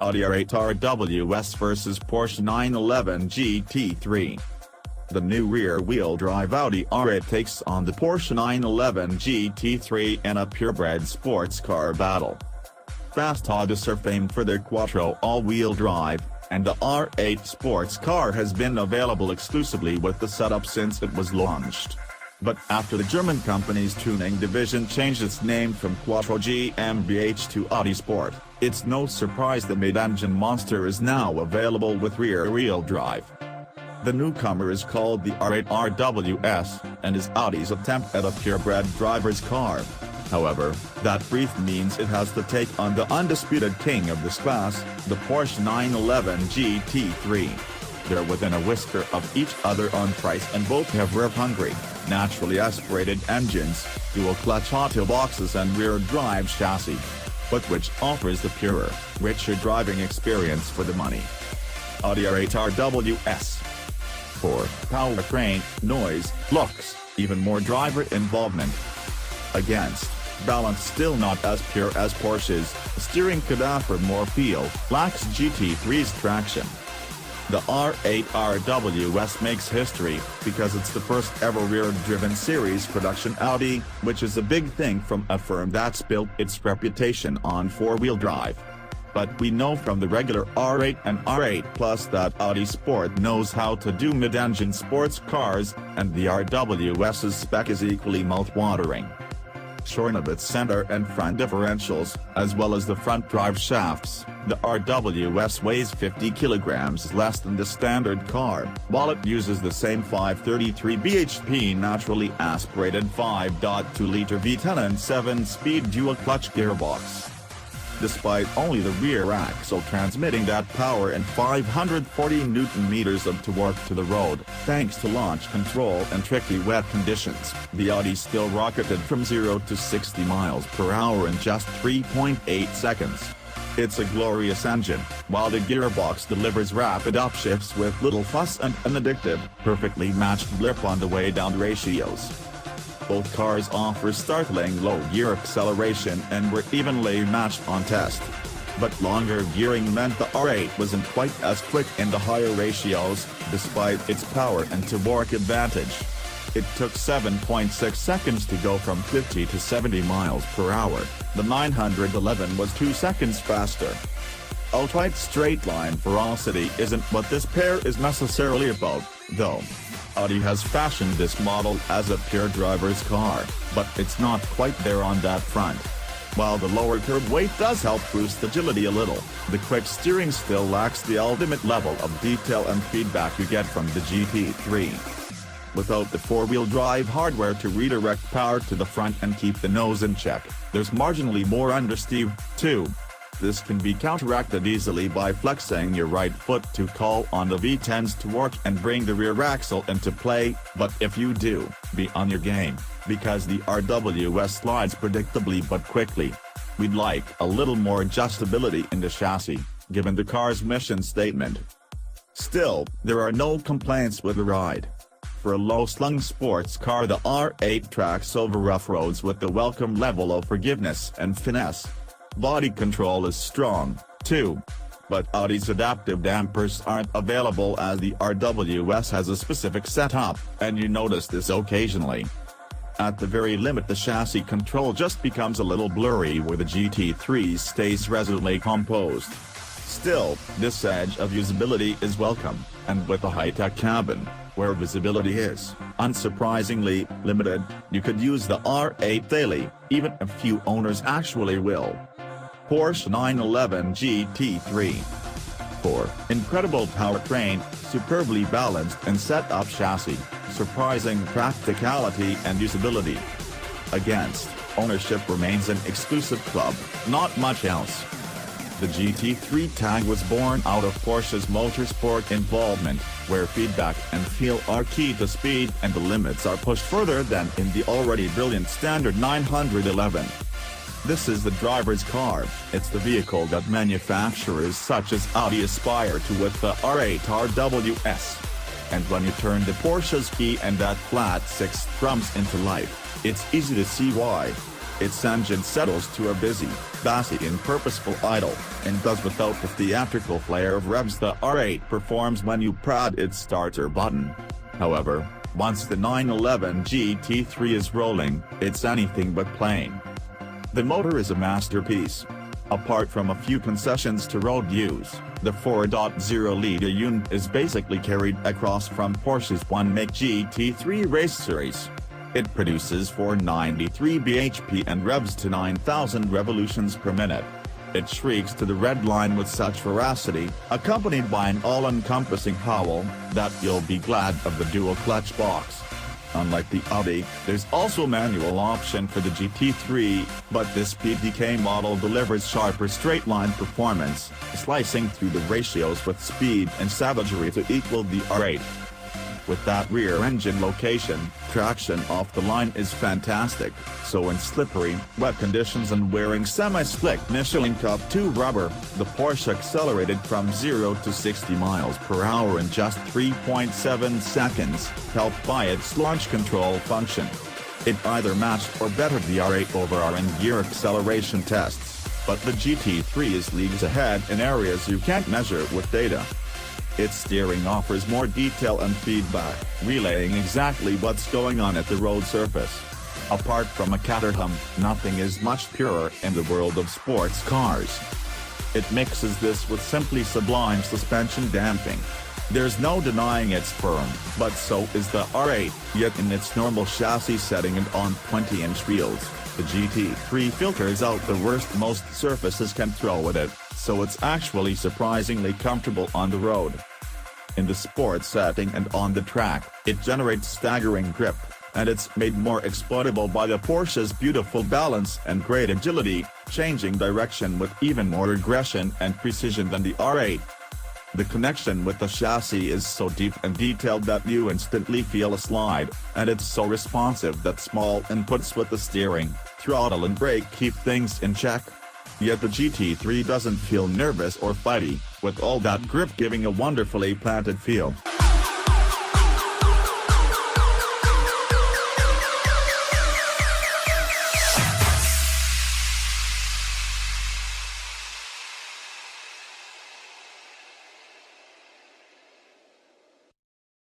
Audi R8 RWS vs Porsche 911 GT3. The new rear-wheel drive Audi R8 takes on the Porsche 911 GT3 in a purebred sports car battle. Fast Audis are famed for their Quattro all-wheel drive, and the R8 sports car has been available exclusively with the setup since it was launched. But after the German company's tuning division changed its name from Quattro GmbH to Audi Sport, it's no surprise the mid-engine monster is now available with rear-wheel drive. The newcomer is called the R8 RWS, and is Audi's attempt at a purebred driver's car. However, that brief means it has to take on the undisputed king of this class, the Porsche 911 GT3. They're within a whisker of each other on price, and both have rev-hungry, naturally aspirated engines, dual-clutch auto boxes and rear-drive chassis. But which offers the purer, richer driving experience for the money? Audi R8 RWS. For powertrain, noise, looks, even more driver involvement. Against, balance still not as pure as Porsche's, steering could offer more feel, lacks GT3's traction. The R8 RWS makes history, because it's the first ever rear-driven series production Audi, which is a big thing from a firm that's built its reputation on four-wheel drive. But we know from the regular R8 and R8 Plus that Audi Sport knows how to do mid-engine sports cars, and the RWS's spec is equally mouth-watering. Shorn of its center and front differentials, as well as the front drive shafts, the RWS weighs 50 kilograms less than the standard car, while it uses the same 533 bhp naturally aspirated 5.2-liter V10 and 7-speed dual-clutch gearbox. Despite only the rear axle transmitting that power and 540 Nm of torque to the road, thanks to launch control and tricky wet conditions, the Audi still rocketed from 0 to 60 miles per hour in just 3.8 seconds. It's a glorious engine, while the gearbox delivers rapid upshifts with little fuss and an addictive, perfectly matched blip on the way down ratios. Both cars offer startling low gear acceleration and were evenly matched on test. But longer gearing meant the R8 wasn't quite as quick in the higher ratios, despite its power and torque advantage. It took 7.6 seconds to go from 50 to 70 miles per hour, the 911 was 2 seconds faster. Outright straight-line ferocity isn't what this pair is necessarily about, though. Audi has fashioned this model as a pure driver's car, but it's not quite there on that front. While the lower curb weight does help boost agility a little, the quick steering still lacks the ultimate level of detail and feedback you get from the GT3. Without the four-wheel drive hardware to redirect power to the front and keep the nose in check, there's marginally more understeer, too. This can be counteracted easily by flexing your right foot to call on the V10's torque and bring the rear axle into play, but if you do, be on your game, because the RWS slides predictably but quickly. We'd like a little more adjustability in the chassis, given the car's mission statement. Still, there are no complaints with the ride. For a low-slung sports car, the R8 tracks over rough roads with the welcome level of forgiveness and finesse. Body control is strong, too. But Audi's adaptive dampers aren't available as the RWS has a specific setup, and you notice this occasionally. At the very limit, the chassis control just becomes a little blurry where the GT3 stays resolutely composed. Still, this edge of usability is welcome, and with a high-tech cabin, where visibility is, unsurprisingly, limited, you could use the R8 daily, even if few owners actually will. Porsche 911 GT3. 4. Incredible powertrain, superbly balanced and set-up chassis, surprising practicality and usability. Against, ownership remains an exclusive club, not much else. The GT3 tag was born out of Porsche's motorsport involvement, where feedback and feel are key to speed and the limits are pushed further than in the already brilliant standard 911. This is the driver's car, it's the vehicle that manufacturers such as Audi aspire to with the R8 RWS. And when you turn the Porsche's key and that flat 6 drums into life, it's easy to see why. Its engine settles to a busy, bassy and purposeful idle, and does without the theatrical flair of revs the R8 performs when you prod its starter button. However, once the 911 GT3 is rolling, it's anything but plain. The motor is a masterpiece. Apart from a few concessions to road use, the 4.0-liter unit is basically carried across from Porsche's one-make GT3 race series. It produces 493 bhp and revs to 9,000 revolutions per minute. It shrieks to the red line with such veracity, accompanied by an all-encompassing howl, that you'll be glad of the dual clutch box. Unlike the Audi, there's also a manual option for the GT3, but this PDK model delivers sharper straight-line performance, slicing through the ratios with speed and savagery to equal the R8. With that rear engine location, traction off the line is fantastic, so in slippery, wet conditions and wearing semi-slick Michelin Cup 2 rubber, the Porsche accelerated from 0 to 60 miles per hour in just 3.7 seconds, helped by its launch control function. It either matched or bettered the R8 over our in-gear acceleration tests, but the GT3 is leagues ahead in areas you can't measure with data. Its steering offers more detail and feedback, relaying exactly what's going on at the road surface. Apart from a caterham, nothing is much purer in the world of sports cars. It mixes this with simply sublime suspension damping. There's no denying it's firm, but so is the R8, yet in its normal chassis setting and on 20-inch wheels, the GT3 filters out the worst most surfaces can throw at it, so it's actually surprisingly comfortable on the road. In the sports setting and on the track, it generates staggering grip, and it's made more exploitable by the Porsche's beautiful balance and great agility, changing direction with even more aggression and precision than the R8. The connection with the chassis is so deep and detailed that you instantly feel a slide, and it's so responsive that small inputs with the steering, throttle and brake keep things in check. Yet the GT3 doesn't feel nervous or fighty, with all that grip giving a wonderfully planted feel.